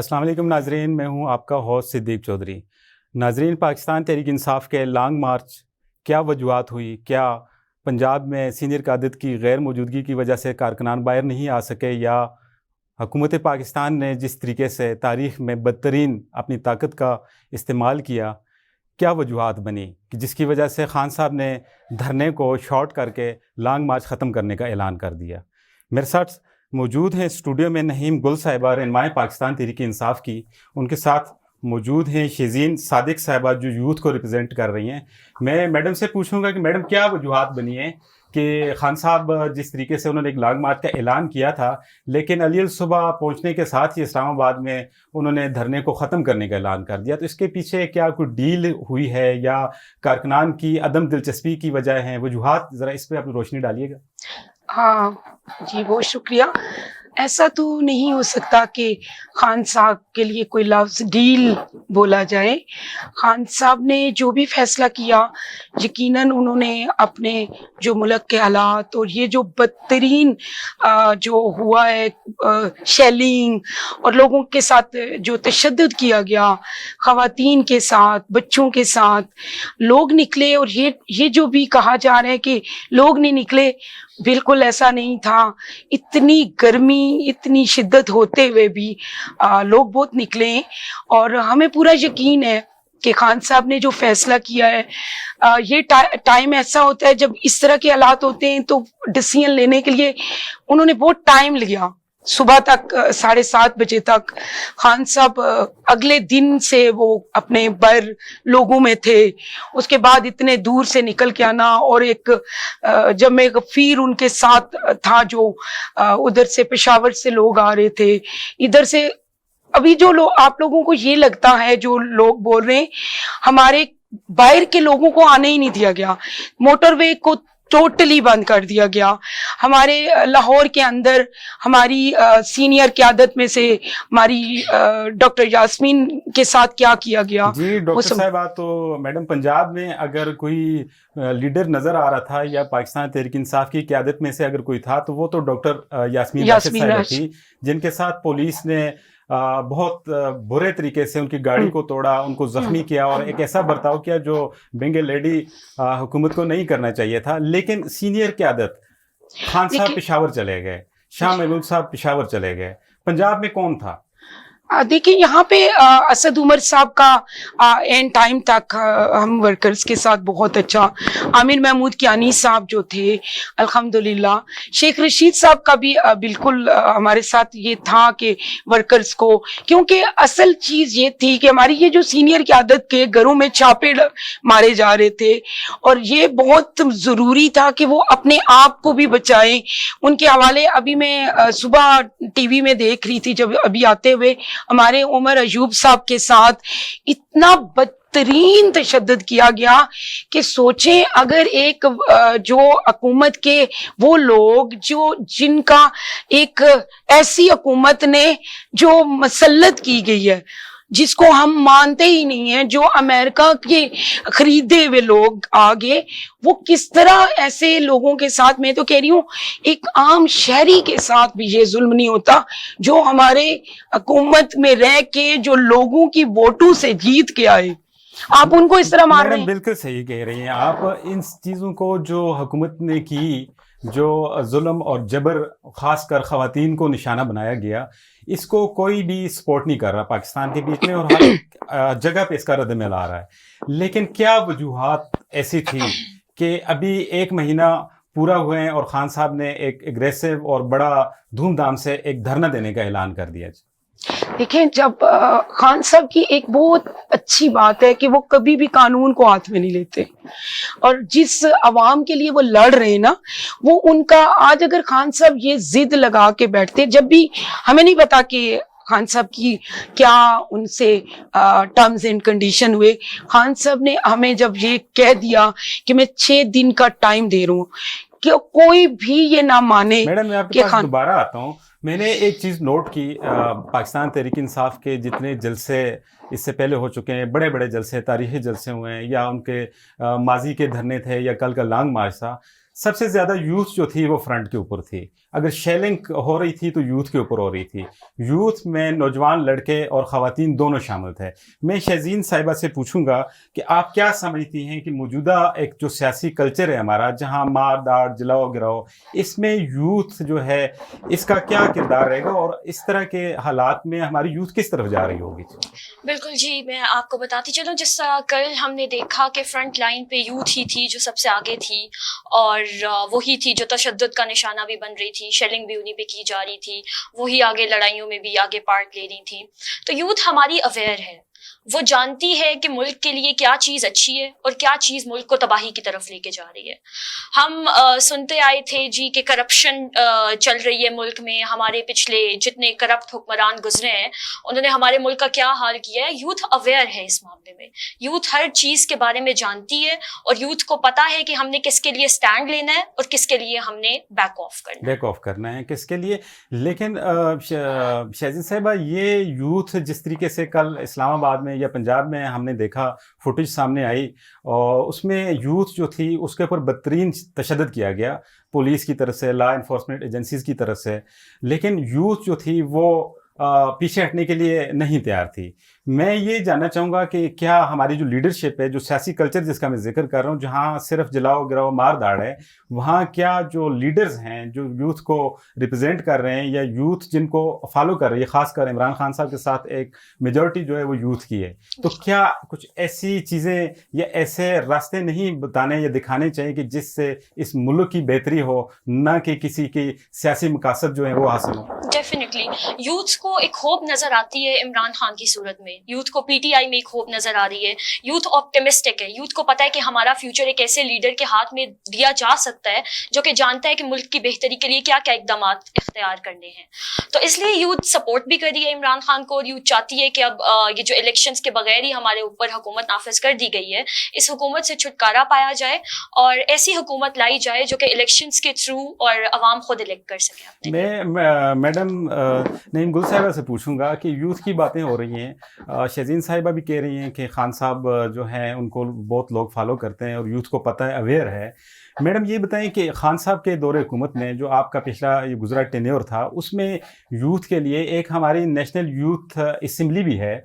السلام علیکم ناظرین، میں ہوں آپ کا ہوسٹ صدیق چودھری۔ ناظرین، پاکستان تحریک انصاف کے لانگ مارچ کیا وجوہات ہوئی؟ کیا پنجاب میں سینئر قیادت کی غیر موجودگی کی وجہ سے کارکنان باہر نہیں آ سکے، یا حکومت پاکستان نے جس طریقے سے تاریخ میں بدترین اپنی طاقت کا استعمال کیا، کیا وجوہات بنی کہ جس کی وجہ سے خان صاحب نے دھرنے کو شارٹ کر کے لانگ مارچ ختم کرنے کا اعلان کر دیا؟ میرے ساتھ موجود ہیں اسٹوڈیو میں نہیم گل صاحبہ، رہنمائے پاکستان تحریک انصاف کی، ان کے ساتھ موجود ہیں شیزین صادق صاحبہ جو یوتھ کو ریپرزینٹ کر رہی ہیں۔ میں میڈم سے پوچھوں گا کہ میڈم کیا وجوہات بنی ہیں کہ خان صاحب جس طریقے سے انہوں نے ایک لانگ مارچ کا اعلان کیا تھا، لیکن علی الصبح پہنچنے کے ساتھ ہی اسلام آباد میں انہوں نے دھرنے کو ختم کرنے کا اعلان کر دیا، تو اس کے پیچھے کیا کوئی ڈیل ہوئی ہے یا کارکنان کی عدم دلچسپی کی وجہ ہیں؟ وجوہات ذرا اس پہ آپ روشنی ڈالیے گا۔ ہاں جی، بہت شکریہ۔ ایسا تو نہیں ہو سکتا کہ خان صاحب کے لیے کوئی لفظ ڈیل بولا جائے۔ خان صاحب نے جو بھی فیصلہ کیا، یقیناً انہوں نے اپنے جو ملک کے حالات اور یہ جو بدترین جو ہوا ہے شیلنگ اور لوگوں کے ساتھ جو تشدد کیا گیا، خواتین کے ساتھ، بچوں کے ساتھ لوگ نکلے، اور یہ جو بھی کہا جا رہا ہے کہ لوگ نہیں نکلے، بالکل ایسا نہیں تھا۔ اتنی گرمی، اتنی شدت ہوتے ہوئے بھی لوگ بہت نکلے ہیں، اور ہمیں پورا یقین ہے کہ خان صاحب نے جو فیصلہ کیا ہے، یہ ٹائم ایسا ہوتا ہے جب اس طرح کے حالات ہوتے ہیں تو ڈیسیژن لینے کے لیے انہوں نے بہت ٹائم لیا۔ صبح تک 7:30 بجے تک خان صاحب اگلے دن سے وہ اپنے باہر لوگوں میں تھے، اس کے بعد اتنے دور سے نکل کے آنا، اور ایک جمع غفیر ان کے ساتھ تھا، جو ادھر سے پشاور سے لوگ آ رہے تھے، ادھر سے ابھی جو لوگ، آپ لوگوں کو یہ لگتا ہے جو لوگ بول رہے ہیں، ہمارے باہر کے لوگوں کو آنے ہی نہیں دیا گیا، موٹر وے کو ٹوٹلی بند کر دیا گیا۔ ہمارے لاہور کے اندر ہماری سینئر قیادت میں سے ہماری ڈاکٹر یاسمین کے ساتھ کیا گیا؟ جی ڈاکٹر صاحبہ، تو میڈم پنجاب میں اگر کوئی لیڈر نظر آ رہا تھا یا پاکستان تحریک انصاف کی قیادت میں سے اگر کوئی تھا تو وہ تو ڈاکٹر یاسمین راشد صاحبہ تھی، جن کے ساتھ پولیس نے بہت برے طریقے سے ان کی گاڑی کو توڑا، ان کو زخمی کیا، اور ایک ایسا برتاؤ کیا جو بینگ اے لیڈی حکومت کو نہیں کرنا چاہیے تھا۔ لیکن سینئر قیادت، خان صاحب پشاور چلے گئے، شاہ محمود صاحب پشاور چلے گئے، پنجاب میں کون تھا؟ دیکھیں، یہاں پہ اسد عمر صاحب کا اینڈ ٹائم تک ہم ورکرز کے ساتھ بہت اچھا، عامر محمود کیانی صاحب جو تھے الحمدللہ، شیخ رشید صاحب کا بھی بالکل ہمارے ساتھ یہ تھا کہ ورکرز کو، کیونکہ اصل چیز یہ تھی کہ ہماری یہ جو سینئر قیادت کے گھروں میں چھاپے مارے جا رہے تھے، اور یہ بہت ضروری تھا کہ وہ اپنے آپ کو بھی بچائیں۔ ان کے حوالے ابھی میں صبح ٹی وی میں دیکھ رہی تھی، جب ابھی آتے ہوئے ہمارے عمر ایوب صاحب کے ساتھ اتنا بدترین تشدد کیا گیا کہ سوچیں، اگر ایک جو حکومت کے وہ لوگ جن کا ایک ایسی حکومت نے جو مسلط کی گئی ہے، جس کو ہم مانتے ہی نہیں ہیں، جو امریکہ کے خریدے ہوئے لوگ آگے، وہ کس طرح ایسے لوگوں کے ساتھ، میں تو کہہ رہی ہوں ایک عام شہری کے ساتھ بھی یہ ظلم نہیں ہوتا، جو ہمارے حکومت میں رہ کے جو لوگوں کی ووٹوں سے جیت کے آئے، آپ ان کو اس طرح مار رہے ہیں۔ بالکل صحیح کہہ رہی ہیں آپ۔ ان چیزوں کو جو حکومت نے کی، جو ظلم اور جبر خاص کر خواتین کو نشانہ بنایا گیا، اس کو کوئی بھی سپورٹ نہیں کر رہا پاکستان کے بیچ میں، اور ہر جگہ پہ اس کا رد عمل آ رہا ہے۔ لیکن کیا وجوہات ایسی تھی کہ ابھی 1 مہینہ پورا ہوئے ہیں اور خان صاحب نے ایک اگریسو اور بڑا دھوم دھام سے ایک دھرنا دینے کا اعلان کر دیا؟ دیکھیں، جب خان صاحب کی ایک بہت اچھی بات ہے کہ وہ کبھی بھی قانون کو ہاتھ میں نہیں لیتے، اور جس عوام کے لیے وہ لڑ رہے ہیں نا، وہ ان کا، آج اگر خان صاحب یہ ضد لگا کے بیٹھتے، جب بھی ہمیں نہیں پتا کہ خان صاحب کی کیا ان سے ٹرمز اینڈ کنڈیشن ہوئے، خان صاحب نے ہمیں جب یہ کہہ دیا کہ میں 6 دن کا ٹائم دے رہا ہوں، کہ کوئی بھی یہ نہ مانے۔ میڈم میں آپ کے پاس دوبارہ آتا ہوں۔ میں نے ایک چیز نوٹ کی، پاکستان تحریک انصاف کے جتنے جلسے اس سے پہلے ہو چکے ہیں، بڑے بڑے جلسے، تاریخی جلسے ہوئے ہیں، یا ان کے ماضی کے دھرنے تھے یا کل کا لانگ مارچ تھا، سب سے زیادہ یوتھ جو تھی وہ فرنٹ کے اوپر تھی. اگر شیلنگ ہو رہی تھی تو یوتھ کے اوپر ہو رہی تھی. یوتھ میں نوجوان لڑکے اور خواتین دونوں شامل تھے. میں شہزین صاحبہ سے پوچھوں گا کہ آپ کیا سمجھتی ہیں کہ موجودہ ایک جو سیاسی کلچر ہے ہمارا, جہاں مار داڑ جلاؤ گراؤ, اس میں یوتھ جو ہے اس کا کیا کردار رہے گا, اور اس طرح کے حالات میں ہماری یوتھ کس طرف جا رہی ہوگی؟ بالکل جی, میں آپ کو بتاتی چلوں, جس طرح کل ہم نے دیکھا کہ فرنٹ لائن پہ یوتھ ہی تھی جو سب سے آگے تھی, اور وہی تھی جو تشدد کا نشانہ بھی بن رہی تھی, شیلنگ بھی انہیں پہ کی جا رہی تھی, وہی آگے لڑائیوں میں بھی آگے پارٹ لے رہی تھی. تو یوتھ ہماری اویئر ہے, وہ جانتی ہے کہ ملک کے لیے کیا چیز اچھی ہے اور کیا چیز ملک کو تباہی کی طرف لے کے جا رہی ہے. ہم سنتے آئے تھے جی کہ کرپشن چل رہی ہے ملک میں, ہمارے پچھلے جتنے کرپٹ حکمران گزرے ہیں انہوں نے ہمارے ملک کا کیا حال کیا ہے. یوتھ اویئر ہے اس معاملے میں, یوتھ ہر چیز کے بارے میں جانتی ہے, اور یوتھ کو پتا ہے کہ ہم نے کس کے لیے سٹینڈ لینا ہے اور کس کے لیے ہم نے بیک آف کرنا ہے کس کے لیے. لیکن شہزین صاحبہ, یہ یوتھ جس طریقے سے کل اسلام آباد میں یا پنجاب میں ہم نے دیکھا فوٹیج سامنے آئی, اور اس میں یوتھ جو تھی اس کے اوپر بدترین تشدد کیا گیا پولیس کی طرف سے, لا انفورسمنٹ ایجنسیز کی طرف سے, لیکن یوتھ جو تھی وہ پیچھے ہٹنے کے لیے نہیں تیار تھی. میں یہ جاننا چاہوں گا کہ کیا ہماری جو لیڈرشپ ہے, جو سیاسی کلچر جس کا میں ذکر کر رہا ہوں, جہاں صرف جلاؤ گراؤ مار داڑ ہے, وہاں کیا جو لیڈرز ہیں جو یوتھ کو ریپرزینٹ کر رہے ہیں یا یوتھ جن کو فالو کر رہی ہے, خاص کر عمران خان صاحب کے ساتھ ایک میجورٹی جو ہے وہ یوتھ کی ہے, تو کیا کچھ ایسی چیزیں یا ایسے راستے نہیں بتانے یا دکھانے چاہیے کہ جس سے اس ملک کی بہتری ہو, نہ کہ کسی کی سیاسی مقاصد جو ہیں وہ حاصل ہوں؟ ڈیفینیٹلی یوتھ کو ایک ہوپ نظر آتی ہے عمران خان کی صورت میں, یوتھ کو پی ٹی آئی میں ایک ہوپ نظر آ رہی ہے. یوتھ آپٹیمسٹک ہے, یوتھ کو پتا ہے کہ ہمارا فیوچر ایک ایسے لیڈر کے ہاتھ میں دیا جا سکتا ہے جو کہ جانتا ہے کہ ملک کی بہتری کے لیے کیا کیا اقدامات اختیار کرنے ہیں. تو اس لیے یوتھ سپورٹ بھی کر رہی ہے عمران خان کو, اور یوتھ چاہتی ہے کہ اب یہ جو الیکشنز کے بغیر ہی ہمارے اوپر حکومت نافذ کر دی گئی ہے, اس حکومت سے چھٹکارا پایا جائے اور ایسی حکومت لائی جائے جو کہ الیکشنز کے تھرو اور عوام خود الیکٹ کر سکے. میں میڈم نعیم گل صاحبہ سے پوچھوں گا کہ یوتھ کی باتیں ہو رہی ہیں, شہزین صاحبہ بھی کہہ رہی ہیں کہ خان صاحب جو ہیں ان کو بہت لوگ فالو کرتے ہیں اور یوتھ کو پتہ ہے, اویئر ہے. میڈم یہ بتائیں کہ خان صاحب کے دور حکومت میں جو آپ کا پچھلا یہ گزرا ٹینیور تھا, اس میں یوتھ کے لیے ایک ہماری نیشنل یوتھ اسمبلی بھی ہے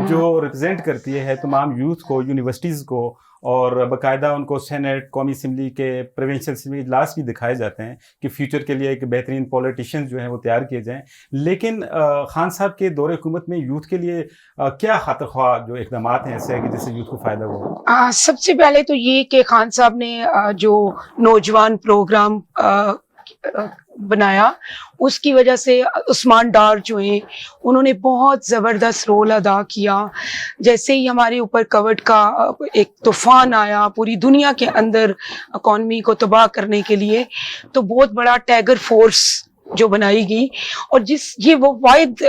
جو ریپرزینٹ کرتی ہے تمام یوتھ کو, یونیورسٹیز کو, اور باقاعدہ ان کو سینٹ, قومی اسمبلی کے پروونشل اسمبلی اجلاس بھی دکھائے جاتے ہیں کہ فیوچر کے لیے ایک بہترین پولیٹیشین جو ہیں وہ تیار کیے جائیں. لیکن خان صاحب کے دور حکومت میں یوتھ کے لیے کیا خاطر خواہ جو اقدامات ہیں ایسے کہ جس سے یوتھ کو فائدہ ہو؟ سب سے پہلے تو یہ کہ خان صاحب نے جو نوجوان پروگرام بنایا, اس کی وجہ سے عثمان ڈار جو ہیں انہوں نے بہت زبردست رول ادا کیا. جیسے ہی ہمارے اوپر کووڈ کا ایک طوفان آیا پوری دنیا کے اندر اکانومی کو تباہ کرنے کے لیے, تو بہت بڑا ٹیگر فورس جو بنائی گئی, اور یہ وہ واحد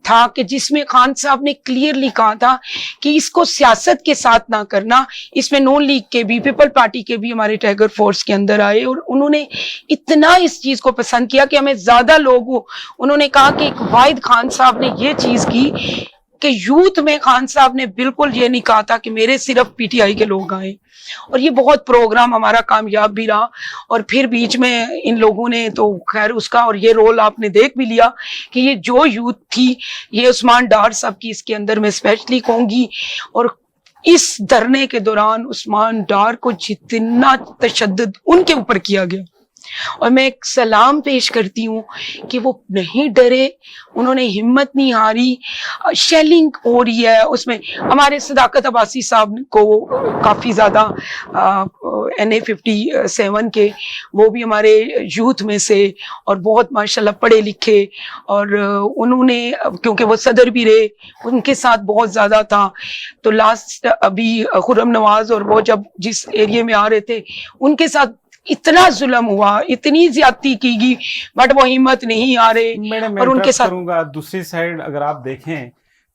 تھا کہ جس میں خان صاحب نے کلیئرلی کہا تھا کہ اس کو سیاست کے ساتھ نہ کرنا. اس میں نون لیگ کے بھی, پیپل پارٹی کے بھی ہمارے ٹیگر فورس کے اندر آئے, اور انہوں نے اتنا اس چیز کو پسند کیا کہ ہمیں زیادہ لوگ انہوں نے کہا کہ ایک واحد خان صاحب نے یہ چیز کی کہ یوتھ میں خان صاحب نے بالکل یہ نہیں کہا تھا کہ میرے صرف پی ٹی آئی کے لوگ آئیں, اور یہ بہت پروگرام ہمارا کامیاب بھی رہا. اور پھر بیچ میں ان لوگوں نے تو خیر اس کا, اور یہ رول آپ نے دیکھ بھی لیا کہ یہ جو یوتھ تھی, یہ عثمان ڈار صاحب کی اس کے اندر میں اسپیشلی کہوں گی, اور اس دھرنے کے دوران عثمان ڈار کو جتنا تشدد ان کے اوپر کیا گیا, اور میں ایک سلام پیش کرتی ہوں کہ وہ نہیں ڈرے, انہوں نے ہمت نہیں ہاری. شیلنگ ہو رہی ہے, اس میں ہمارے صداقت عباسی صاحب کو کافی زیادہ NA57 کے, وہ بھی ہمارے یوتھ میں سے اور بہت ماشاءاللہ پڑھے لکھے, اور انہوں نے کیونکہ وہ صدر بھی رہے, ان کے ساتھ بہت زیادہ تھا. تو لاسٹ ابھی خرم نواز اور وہ جب جس ایریے میں آ رہے تھے ان کے ساتھ اتنا ظلم ہوا, اتنی زیادتی کی گئی, بٹ وہ ہمت نہیں آ رہے. اور ان کے ساتھ دوسری سائڈ اگر آپ دیکھیں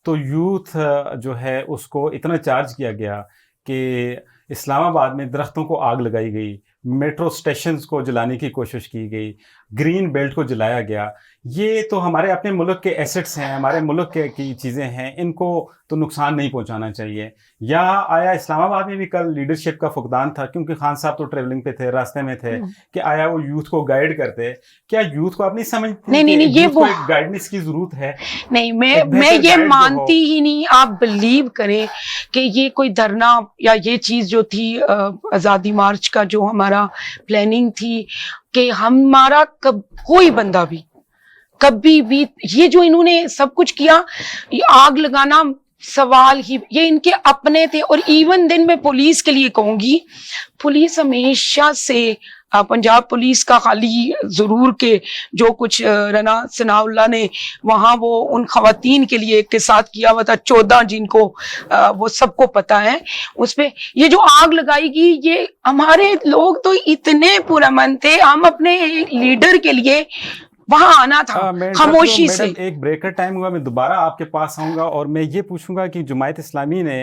تو یوتھ جو ہے اس کو اتنا چارج کیا گیا کہ اسلام آباد میں درختوں کو آگ لگائی گئی, میٹرو اسٹیشنز کو جلانے کی کوشش کی گئی, گرین بیلٹ کو جلایا گیا. یہ تو ہمارے اپنے ملک کے ایسٹس ہیں, ہمارے ملک کے کی چیزیں ہیں, ان کو تو نقصان نہیں پہنچانا چاہیے. یا آیا اسلام آباد میں بھی کل لیڈرشپ کا فقدان تھا, کیونکہ خان صاحب تو ٹریولنگ پہ تھے, راستے میں تھے, کہ آیا وہ یوتھ کو گائیڈ کرتے؟ کیا یوتھ کو آپ نہیں سمجھتے نہیں, یہ وہ گائیڈنس کی ضرورت ہے؟ نہیں, میں یہ مانتی ہی نہیں. آپ بلیو کریں کہ یہ کوئی دھرنا یا یہ چیز جو تھی آزادی مارچ کا جو ہمارا پلاننگ تھی, کہ ہمارا کوئی بندہ بھی کبھی بھی یہ جو انہوں نے سب کچھ کیا, آگ لگانا سوال ہی, یہ ان کے اپنے تھے. اور ایون دن میں پولیس کے لیے کہوں گی, پولیس ہمیشہ سے پنجاب پولیس کا خالی ضرور کہ جو کچھ رنا ثناء اللہ نے وہاں وہ ان خواتین کے لیے کے ساتھ کیا ہوا تھا 14 جن کو وہ سب کو پتا ہے, اس پہ یہ جو آگ لگائی گی, یہ ہمارے لوگ تو اتنے پرامن تھے, ہم اپنے لیڈر کے لیے وہاں آنا تھا خاموشی سے. ایک بریک کا ٹائم ہوا, میں دوبارہ آپ کے پاس آؤں گا اور میں یہ پوچھوں گا کہ جماعت اسلامی نے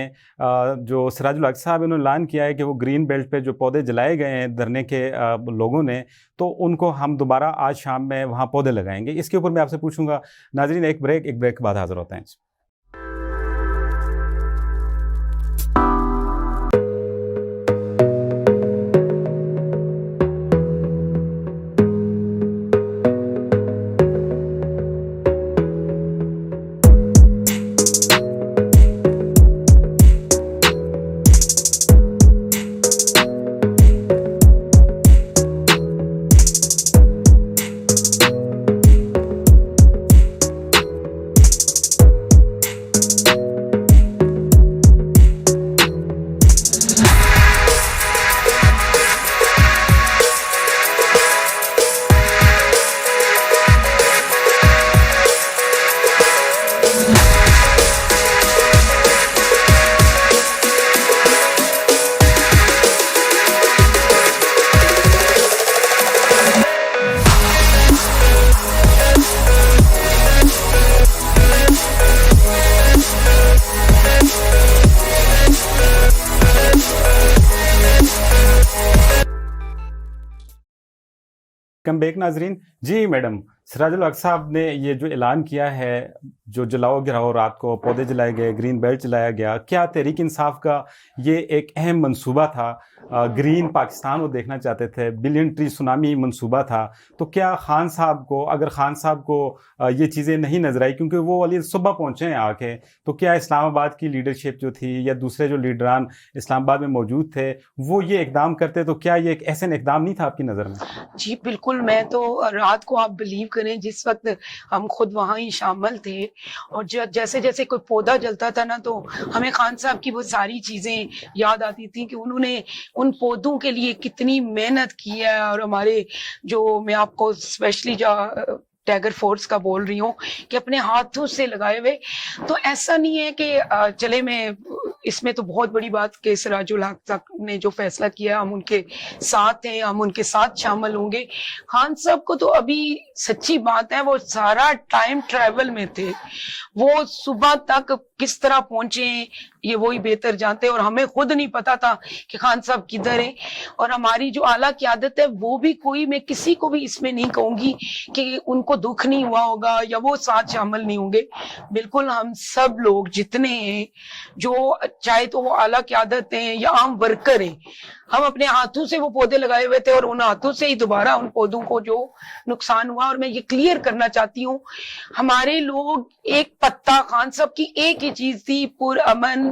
جو سراج الحق صاحب انہوں نے اعلان کیا ہے کہ وہ گرین بیلٹ پہ جو پودے جلائے گئے ہیں دھرنے کے لوگوں نے, تو ان کو ہم دوبارہ آج شام میں وہاں پودے لگائیں گے. اس کے اوپر میں آپ سے پوچھوں گا. ناظرین ایک بریک کے بعد حاضر ہوتے ہیں. کم بیک ناظرین. جی میڈم, سراج الحق صاحب نے یہ جو اعلان کیا ہے, جو جلاؤ گراؤ رات کو پودے جلائے گئے, گرین بیلٹ جلایا گیا, کیا تحریک انصاف کا یہ ایک اہم منصوبہ تھا؟ گرین پاکستان وہ دیکھنا چاہتے تھے, بلین ٹری سونامی منصوبہ تھا. تو کیا خان صاحب کو, اگر خان صاحب کو یہ چیزیں نہیں نظر آئی, کیونکہ وہ والی صبح پہنچے ہیں آ کے, تو کیا اسلام آباد کی لیڈرشپ جو تھی یا دوسرے جو لیڈران اسلام آباد میں موجود تھے وہ یہ اقدام کرتے, تو کیا یہ ایک احسن اقدام نہیں تھا آپ کی نظر میں؟ جی بالکل. میں تو رات کو آپ بلیو کریں جس وقت ہم خود وہاں ہی شامل تھے, اور جیسے جیسے کوئی پودا جلتا تھا نا, تو ہمیں خان صاحب کی وہ ساری چیزیں یاد آتی تھیں کہ انہوں نے ان پودوں کے لیے کتنی محنت کی ہے. اور ہمارے جو میں آپ کو اسپیشلی جو ٹائیگر فورس کا بول رہی ہوں کہ اپنے ہاتھوں سے لگائے ہوئے, تو ایسا نہیں ہے کہ چلے میں اس میں تو بہت بڑی بات کہ سراج الحق نے جو فیصلہ کیا ہم ان کے ساتھ ہیں, ہم ان کے ساتھ شامل ہوں گے. خان صاحب کو تو ابھی سچی بات ہے وہ سارا ٹائم ٹریول میں تھے, وہ صبح تک کس طرح پہنچے یہ وہی بہتر جانتے, اور ہمیں خود نہیں پتا تھا کہ خان صاحب کدھر ہیں. اور ہماری جو اعلیٰ قیادت ہے وہ بھی کوئی, میں کسی کو بھی اس میں نہیں کہوں گی کہ ان کو دکھ نہیں ہوا ہوگا یا وہ ساتھ شامل نہیں ہوں گے. بالکل ہم سب لوگ جتنے ہیں, جو چاہے تو وہ اعلیٰ قیادت ہیں یا عام ورکر ہیں, ہم اپنے ہاتھوں سے وہ پودے لگائے ہوئے تھے, اور ان ہاتھوں سے ہی دوبارہ ان پودوں کو جو نقصان ہوا. اور میں یہ کلیئر کرنا چاہتی ہوں, ہمارے لوگ ایک پتا خان صاحب کی ایک ہی چیز تھی, پر امن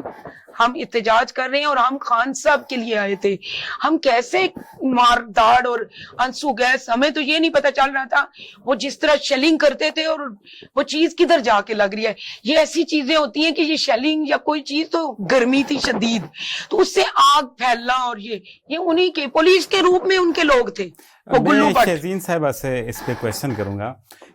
ہم احتجاج کر رہے ہیں اور ہم خان صاحب کے لیے آئے تھے. ہم کیسے مار داڑ اور آنسو گیس, ہمیں تو یہ نہیں پتا چل رہا تھا وہ جس طرح شیلنگ کرتے تھے اور وہ چیز کدھر جا کے لگ رہی ہے. یہ ایسی چیزیں ہوتی ہیں کہ یہ شیلنگ یا کوئی چیز تو گرمی تھی شدید, تو اس سے آگ پھیلنا, اور یہ انہی کے پولیس کے روپ میں ان کے لوگ تھے. میں شہزین صاحبہ سے اس پہ کویشچن کروں گا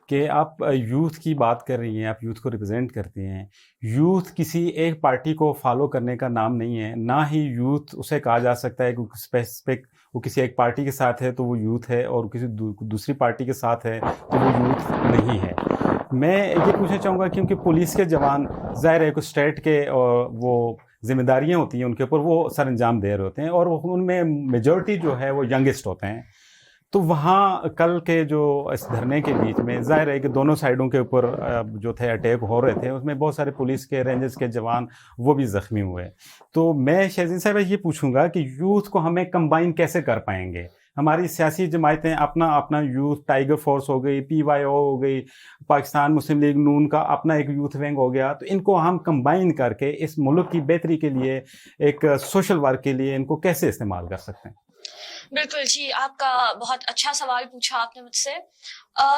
کہ آپ یوتھ کی بات کر رہی ہیں, آپ یوتھ کو ریپرزینٹ کرتی ہیں. یوتھ کسی ایک پارٹی کو فالو کرنے کا نام نہیں ہے, نہ ہی یوتھ اسے کہا جا سکتا ہے کہ اسپیسیفک وہ کسی ایک پارٹی کے ساتھ ہے تو وہ یوتھ ہے, اور کسی دوسری پارٹی کے ساتھ ہے تو وہ یوتھ نہیں ہے. میں یہ پوچھنا چاہوں گا کیونکہ پولیس کے جوان ظاہر ہے کہ اسٹیٹ کے وہ ذمہ داریاں ہوتی ہیں ان کے اوپر وہ سر انجام دے رہے ہوتے ہیں، اور ان میں میجورٹی جو ہے وہ ینگسٹ ہوتے ہیں. تو وہاں کل کے جو اس دھرنے کے بیچ میں ظاہر ہے کہ دونوں سائڈوں کے اوپر جو تھے اٹیک ہو رہے تھے، اس میں بہت سارے پولیس کے رینجرز کے جوان وہ بھی زخمی ہوئے. تو میں شہزین صاحب یہ پوچھوں گا کہ یوتھ کو ہمیں کمبائن کیسے کر پائیں گے؟ ہماری سیاسی جماعتیں اپنا یوتھ، ٹائیگر فورس ہو گئی، PYO ہو گئی، پاکستان مسلم لیگ نون کا اپنا ایک یوتھ ونگ ہو گیا، تو ان کو ہم کمبائن کر کے اس ملک کی بہتری کے لیے، ایک سوشل ورک کے لیے ان کو کیسے استعمال کر سکتے ہیں؟ بالکل جی، آپ کا بہت اچھا سوال پوچھا آپ نے مجھ سے.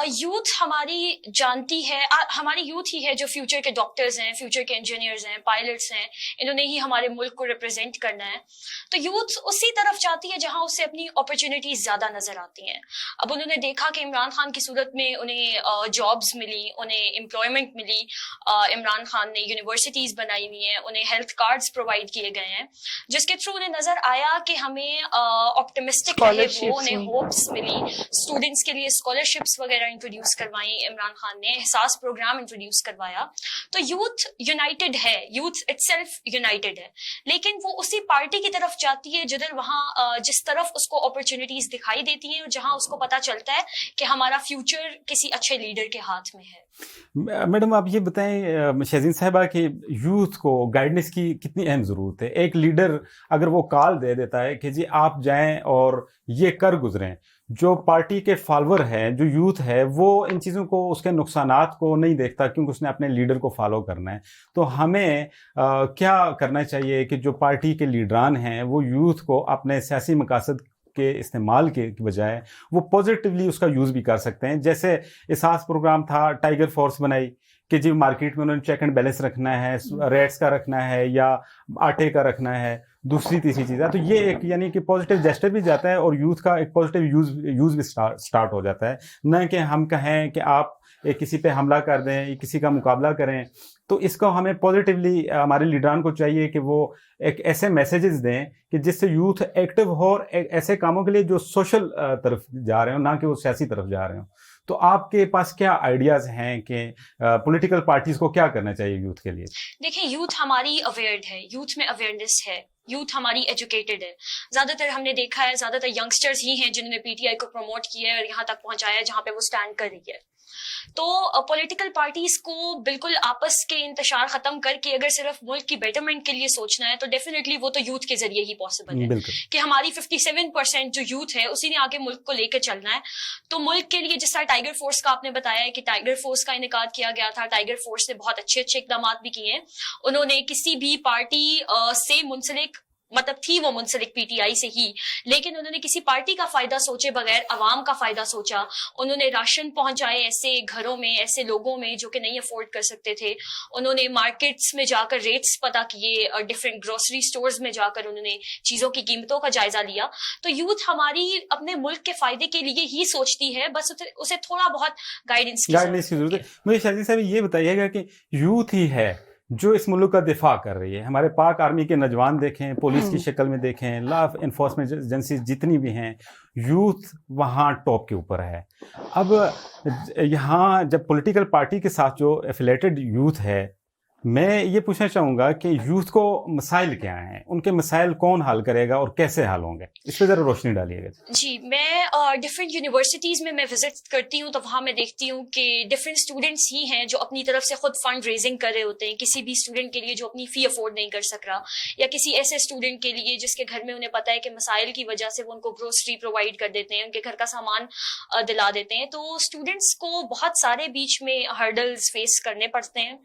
یوتھ ہماری جانتی ہے، ہماری یوتھ ہی ہے جو فیوچر کے ڈاکٹرز ہیں، فیوچر کے انجینئرز ہیں، پائلٹس ہیں، انہوں نے ہی ہمارے ملک کو ریپرزینٹ کرنا ہے. تو یوتھ اسی طرف جاتی ہے جہاں اسے اپنی اپرچونیٹیز زیادہ نظر آتی ہیں. اب انہوں نے دیکھا کہ عمران خان کی صورت میں انہیں جابز ملی، انہیں امپلائمنٹ ملی، عمران خان نے یونیورسٹیز بنائی ہوئی ہیں، انہیں ہیلتھ کارڈز پرووائڈ کیے گئے ہیں، جس کے تھرو انہیں نظر آیا کہ ہمیں آپٹمسٹک رہے وہ، انہیں ہوپس ملی. اسٹوڈنٹس کے لیے اسکالرشپس وغیرہ انٹروڈیوس کروائی عمران خان نے، احساس پروگرام انٹروڈیوس کروایا. تو یوتھ یونائٹڈ ہے، یوتھ اٹ سیلف یونائٹڈ ہے، لیکن وہ اسی پارٹی کی طرف جاتی ہے جدھر وہاں جس طرف اس کو اپرچونیٹیز دکھائی دیتی ہیں، اور جہاں اس کو پتا چلتا ہے کہ ہمارا فیوچر کسی اچھے لیڈر کے ہاتھ میں ہے. میڈم آپ یہ بتائیں شہزین صاحبہ کہ یوتھ کو گائیڈنس کی کتنی اہم ضرورت ہے؟ ایک لیڈر اگر وہ کال دے دیتا ہے کہ جی آپ جائیں اور یہ کر گزریں، جو پارٹی کے فالوور ہیں، جو یوتھ ہے، وہ ان چیزوں کو، اس کے نقصانات کو نہیں دیکھتا کیونکہ اس نے اپنے لیڈر کو فالو کرنا ہے. تو ہمیں کیا کرنا چاہیے کہ جو پارٹی کے لیڈران ہیں وہ یوتھ کو اپنے سیاسی مقاصد کے استعمال کے بجائے وہ پازیٹیولی اس کا یوز بھی کر سکتے ہیں؟ جیسے احساس پروگرام تھا، ٹائیگر فورس بنائی کہ جی مارکیٹ میں انہوں نے چیک اینڈ بیلنس رکھنا ہے، ریٹس کا رکھنا ہے یا آٹے کا رکھنا ہے، دوسری تیسری چیز ہے. تو یہ ایک یعنی کہ پازیٹیو جیسٹر بھی جاتا ہے اور یوتھ کا ایک پازیٹیو یوز بھی سٹارٹ ہو جاتا ہے، نہ کہ ہم کہیں کہ آپ کسی پہ حملہ کر دیں یا کسی کا مقابلہ کریں. تو اس کو ہمیں پازیٹیولی ہمارے لیڈران کو چاہیے کہ وہ ایک ایسے میسیجز دیں کہ جس سے یوتھ ایکٹیو ہو اور ایسے کاموں کے لیے جو سوشل طرف جا رہے ہوں، نہ کہ وہ سیاسی طرف جا رہے ہوں. تو آپ کے پاس کیا آئیڈیاز ہیں کہ پولیٹیکل پارٹیز کو کیا کرنا چاہیے یوتھ کے لیے؟ دیکھیں، یوتھ ہماری اویئرڈ ہے، یوتھ میں اویئرنیس ہے، یوتھ ہماری ایجوکیٹڈ ہے. زیادہ تر ہم نے دیکھا ہے زیادہ تر ینگسٹرز ہی ہیں جنہوں نے PTI کو پروموٹ کیا ہے اور یہاں تک پہنچایا ہے جہاں پہ وہ سٹینڈ کر رہی ہے. تو پولیٹیکل پارٹیز کو بالکل آپس کے انتشار ختم کر کے اگر صرف ملک کی بیٹرمنٹ کے لیے سوچنا ہے تو ڈیفینیٹلی وہ تو یوتھ کے ذریعے ہی پاسبل ہے کہ ہماری 57% جو یوتھ ہے اسی نے آگے ملک کو لے کے چلنا ہے. تو ملک کے لیے جس طرح ٹائیگر فورس کا آپ نے بتایا ہے کہ ٹائیگر فورس کا انعقاد کیا گیا تھا، ٹائیگر فورس نے بہت اچھے اقدامات بھی کیے ہیں. انہوں نے کسی بھی پارٹی سے منسلک مطلب تھی وہ منسلک PTI سے ہی، لیکن انہوں نے کسی پارٹی کا فائدہ سوچے بغیر عوام کا فائدہ سوچا. انہوں نے راشن پہنچائے ایسے گھروں میں، ایسے لوگوں میں جو کہ نہیں افورڈ کر سکتے تھے. انہوں نے مارکیٹس میں جا کر ریٹس پتہ کیے، ڈفرینٹ گروسری سٹورز میں جا کر انہوں نے چیزوں کی قیمتوں کا جائزہ لیا. تو یوتھ ہماری اپنے ملک کے فائدے کے لیے ہی سوچتی ہے، بس اسے تھوڑا بہت گائیڈنس کی ضرورت ہے. مجھے شاہزین صاحب یہ بتائیے گا کہ یوتھ ہی ہے جو اس ملک کا دفاع کر رہی ہے. ہمارے پاک آرمی کے نوجوان دیکھیں، پولیس کی شکل میں دیکھیں، لا انفورسمنٹ ایجنسیز جتنی بھی ہیں، یوتھ وہاں ٹاپ کے اوپر ہے. اب یہاں جب پولیٹیکل پارٹی کے ساتھ جو ایفیلیٹڈ یوتھ ہے، میں یہ پوچھنا چاہوں گا کہ یوتھ کو مسائل کیا ہیں، ان کے مسائل کون حل کرے گا اور کیسے حل ہوں گے؟ اس پہ ذرا روشنی ڈالیے گا. جی، میں ڈفرینٹ یونیورسٹیز میں وزٹ کرتی ہوں تو وہاں میں دیکھتی ہوں کہ ڈفرینٹ اسٹوڈنٹس ہی ہیں جو اپنی طرف سے خود فنڈ ریزنگ کر رہے ہوتے ہیں کسی بھی اسٹوڈنٹ کے لیے جو اپنی فی افورڈ نہیں کر سک رہا، یا کسی ایسے اسٹوڈنٹ کے لیے جس کے گھر میں انہیں پتہ ہے کہ مسائل کی وجہ سے وہ ان کو گروسری پرووائڈ کر دیتے ہیں، ان کے گھر کا سامان دلا دیتے ہیں. تو اسٹوڈنٹس کو بہت سارے بیچ میں ہرڈلز فیس کرنے پڑتے ہیں،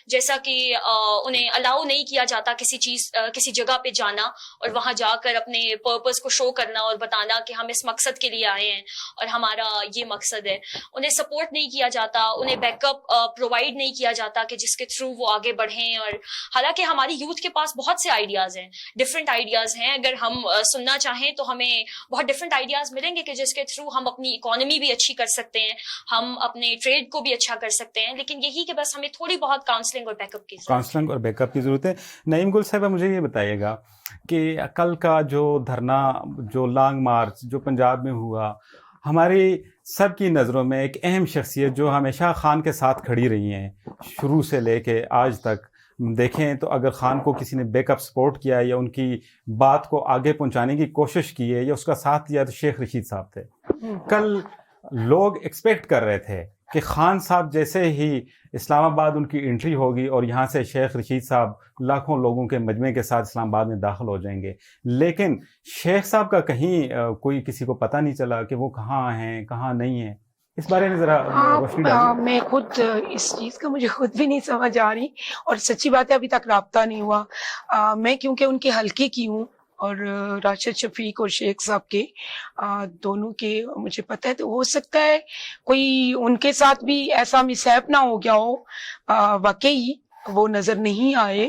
جیسا کہ انہیں الاؤ نہیں کیا جاتا کسی جگہ پہ جانا اور وہاں جا کر اپنے پرپز کو شو کرنا اور بتانا کہ ہم اس مقصد کے لیے آئے ہیں اور ہمارا یہ مقصد ہے. انہیں سپورٹ نہیں کیا جاتا، انہیں بیک اپ پرووائڈ نہیں کیا جاتا کہ جس کے تھرو وہ آگے بڑھیں. اور حالانکہ ہماری یوتھ کے پاس بہت سے آئیڈیاز ہیں، ڈفرینٹ آئیڈیاز ہیں. اگر ہم سننا چاہیں تو ہمیں بہت ڈفرینٹ آئیڈیاز ملیں گے کہ جس کے تھرو ہم اپنی اکانومی بھی اچھی کر سکتے ہیں، ہم اپنے ٹریڈ کو بھی اچھا کر سکتے ہیں. لیکن یہی کہ بس ہمیں تھوڑی بہت کاؤنسلنگ اور بیک اپ کی ضرورت ہے. نعیم گل صاحبہ مجھے یہ بتائیے گا کہ کل کا جو دھرنا، جو لانگ مارچ جو پنجاب میں ہوا، ہماری سب کی نظروں میں ایک اہم شخصیت جو ہمیشہ خان کے ساتھ کھڑی رہی ہیں شروع سے لے کے آج تک، دیکھیں تو اگر خان کو کسی نے بیک اپ سپورٹ کیا یا ان کی بات کو آگے پہنچانے کی کوشش کی ہے یا اس کا ساتھ دیا تو شیخ رشید صاحب تھے. کل لوگ ایکسپیکٹ کر رہے تھے کہ خان صاحب جیسے ہی اسلام آباد ان کی انٹری ہوگی اور یہاں سے شیخ رشید صاحب لاکھوں لوگوں کے مجمع کے ساتھ اسلام آباد میں داخل ہو جائیں گے, لیکن شیخ صاحب کا کہیں کوئی کسی کو پتہ نہیں چلا کہ وہ کہاں ہیں کہاں نہیں ہیں. اس بارے میں ذرا روشنی ڈالیے. میں خود اس چیز کا مجھے خود بھی نہیں سمجھ آ رہی, اور سچی بات ہے ابھی تک رابطہ نہیں ہوا. میں کیونکہ ان کے حلقے کی ہوں اور راشد شفیق اور شیخ صاحب کے دونوں کے مجھے پتہ ہے, تو ہو سکتا ہے کوئی ان کے ساتھ بھی ایسا مسہیپ نہ ہو گیا ہو, واقعی وہ نظر نہیں آئے.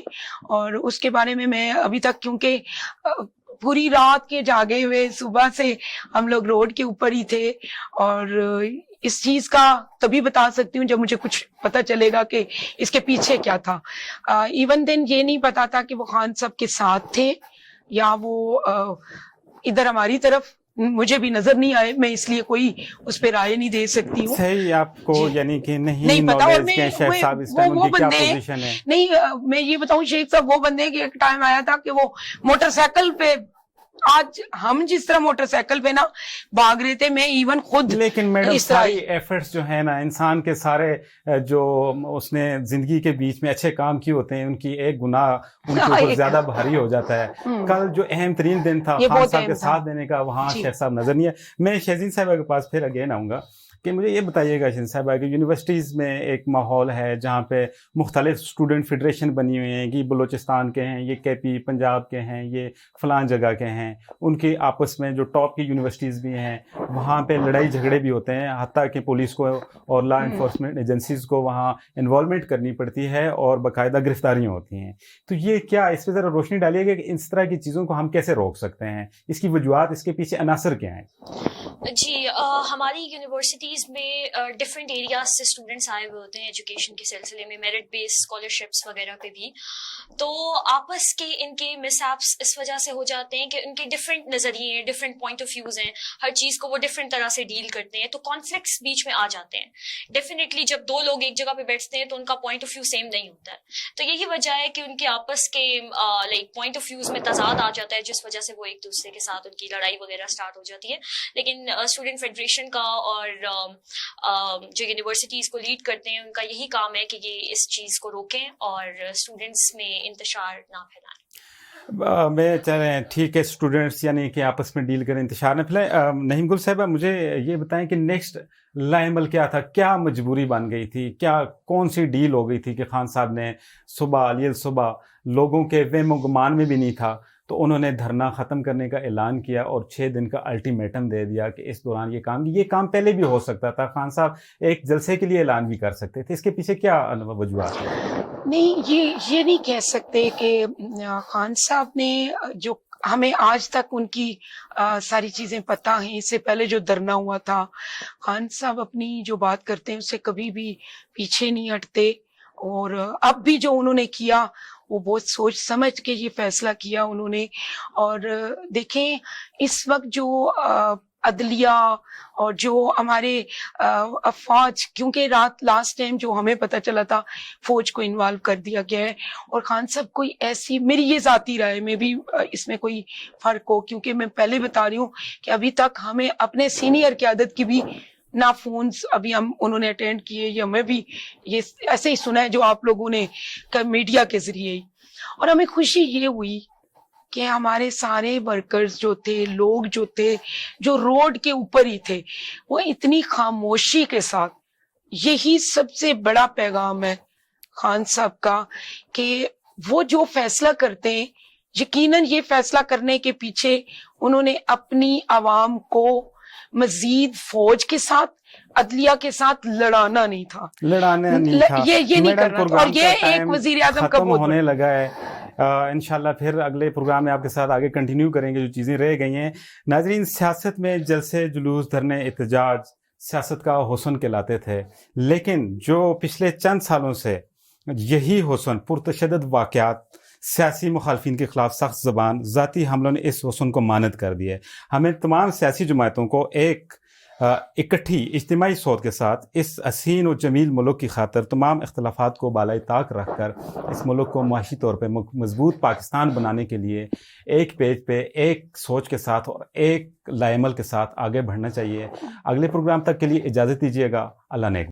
اور اس کے بارے میں ابھی تک, کیونکہ پوری رات کے جاگے ہوئے, صبح سے ہم لوگ روڈ کے اوپر ہی تھے, اور اس چیز کا تبھی بتا سکتی ہوں جب مجھے کچھ پتہ چلے گا کہ اس کے پیچھے کیا تھا. ایون دن یہ نہیں پتا تھا کہ وہ خان صاحب کے ساتھ تھے یا وہ ادھر ہماری طرف, مجھے بھی نظر نہیں آئے, میں اس لیے کوئی اس پہ رائے نہیں دے سکتی ہوں. صحیح, آپ کو یعنی کہ نہیں پتا. اور نالج کہ شیخ صاحب اس ٹائم ان کی کیا پوزیشن ہے. نہیں, میں یہ بتاؤں, شیخ صاحب وہ بندے کہ ایک ٹائم آیا تھا کہ وہ موٹر سائیکل پہ, آج ہم جس طرح موٹر سائیکل پہ نا بھاگ رہے تھے, میں ایون خود, لیکن میڈم ساری ایفرٹس جو ہیں نا, انسان کے سارے جو اس نے زندگی کے بیچ میں اچھے کام کیے ہوتے ہیں, ان کی ایک گناہ ان کے اوپر زیادہ بھاری ہو جاتا ہے. کل جو اہم ترین دن تھا خان صاحب کے ساتھ دینے کا, وہاں شیخ صاحب نظر نہیں ہے. میں شہزین صاحبہ کے پاس پھر اگین آؤں گا کہ مجھے یہ بتائیے گا شہزین صاحبہ کہ یونیورسٹیز میں ایک ماحول ہے جہاں پہ مختلف اسٹوڈنٹ فیڈریشن بنی ہوئی ہیں, یہ بلوچستان کے ہیں, یہ کے پی پنجاب کے ہیں, یہ فلان جگہ کے ہیں, ان کے آپس میں جو ٹاپ کی یونیورسٹیز بھی ہیں وہاں پہ لڑائی جھگڑے بھی ہوتے ہیں, حتیٰ کہ پولیس کو اور لا انفورسمنٹ ایجنسیز کو وہاں انوالومنٹ کرنی پڑتی ہے اور باقاعدہ گرفتاریاں ہوتی ہیں. تو یہ کیا, اس پہ ذرا روشنی ڈالیے گا کہ اس طرح کی چیزوں کو ہم کیسے روک سکتے ہیں, اس کی وجوہات, اس کے پیچھے عناصر کیا ہیں؟ جی, ہماری یونیورسٹیز میں ڈفرینٹ ایریاز سے اسٹوڈنٹس آئے ہوئے ہوتے ہیں ایجوکیشن کے سلسلے میں, میرٹ بیس اسکالرشپس وغیرہ پہ بھی. تو آپس کے ان کے مس ایپس اس وجہ سے ہو جاتے ہیں کہ ان کے ڈفرینٹ نظریے ہیں, ڈفرینٹ پوائنٹ آف ویوز ہیں, ہر چیز کو وہ ڈفرینٹ طرح سے ڈیل کرتے ہیں, تو کانفلکٹس بیچ میں آ جاتے ہیں. ڈیفینیٹلی جب دو لوگ ایک جگہ پہ بیٹھتے ہیں تو ان کا پوائنٹ آف ویو سیم نہیں ہوتا ہے, تو یہی وجہ ہے کہ ان کے آپس کے لائک پوائنٹ آف ویوز میں تضاد آ جاتا ہے, جس وجہ سے وہ ایک دوسرے کے ساتھ ان کی لڑائی وغیرہ اسٹارٹ ہو جاتی ہے. لیکن اسٹوڈنٹ فیڈریشن کا اور جو یونیورسٹیز کو لیڈ کرتے ہیں ان کا یہی کام ہے کہ یہ اس چیز کو روکیں اور اسٹوڈنٹس میں انتشار نہ پھیلائیں. میں چاہ رہے ہیں ٹھیک ہے, اسٹوڈنٹس یعنی کہ آپس میں ڈیل کریں, انتشار نہ پھیلائیں. نعیم گل صاحبہ, مجھے یہ بتائیں کہ نیکسٹ لاہ عمل کیا تھا, کیا مجبوری بن گئی تھی, کیا کون سی ڈیل ہو گئی تھی کہ خان صاحب نے صبح علی صبح لوگوں کے وہم و گمان میں بھی نہیں تھا تو انہوں نے دھرنا ختم کرنے کا اعلان کیا اور 6 دن کا الٹیمیٹم دے دیا کہ اس دوران یہ کام پہلے بھی ہو سکتا تھا, خان صاحب ایک جلسے کے لیے اعلان بھی کر سکتے تھے, اس کے پیچھے کیا وجوہات ہیں؟ نہیں, یہ نہیں کہہ سکتے کہ خان صاحب نے, جو ہمیں آج تک ان کی ساری چیزیں پتہ ہیں, اس سے پہلے جو دھرنا ہوا تھا, خان صاحب اپنی جو بات کرتے ہیں اس سے کبھی بھی پیچھے نہیں ہٹتے, اور اب بھی جو انہوں نے کیا وہ بہت سوچ سمجھ کے یہ فیصلہ کیا انہوں نے. اور دیکھیں اس وقت جو عدلیہ اور جو ہمارے افواج, کیونکہ لاسٹ ٹائم جو ہمیں پتہ چلا تھا فوج کو انوالو کر دیا گیا ہے, اور خان صاحب کوئی ایسی, میری یہ ذاتی رائے میں بھی اس میں کوئی فرق ہو, کیونکہ میں پہلے بتا رہی ہوں کہ ابھی تک ہمیں اپنے سینئر قیادت کی بھی نہ فونز ابھی انہوں نے اٹینڈ کیے, یا میں بھی یہ ایسے ہی سنا ہے جو آپ لوگوں نے میڈیا کے ذریعے ہی. اور ہمیں خوشی یہ ہوئی کہ ہمارے سارے ورکرز جو تھے, لوگ جو تھے, جو روڈ کے اوپر ہی تھے, وہ اتنی خاموشی کے ساتھ, یہی سب سے بڑا پیغام ہے خان صاحب کا کہ وہ جو فیصلہ کرتے ہیں, یقیناً یہ فیصلہ کرنے کے پیچھے انہوں نے اپنی عوام کو مزید فوج کے ساتھ, عدلیہ کے ساتھ لڑانا نہیں تھا, یہ نہیں کرنا. اور یہ ایک وزیر اعظم کا بہت ہونے لگا ہے. انشاءاللہ پھر اگلے پروگرام میں آپ کے ساتھ آگے کنٹینیو کریں گے جو چیزیں رہ گئی ہیں. ناظرین, سیاست میں جلسے, جلوس, دھرنے, احتجاج سیاست کا حسن کہلاتے تھے, لیکن جو پچھلے چند سالوں سے یہی حسن, پرتشدد واقعات, سیاسی مخالفین کے خلاف سخت زبان, ذاتی حملوں نے اس حسن کو ماند کر دیا ہے. ہمیں تمام سیاسی جماعتوں کو ایک اکٹھی اجتماعی صوت کے ساتھ اس حسین و جمیل ملک کی خاطر تمام اختلافات کو بالائے طاق رکھ کر اس ملک کو معاشی طور پہ مضبوط پاکستان بنانے کے لیے ایک پیج پہ ایک سوچ کے ساتھ اور ایک لائے عمل کے ساتھ آگے بڑھنا چاہیے. اگلے پروگرام تک کے لیے اجازت دیجیے گا. اللہ نے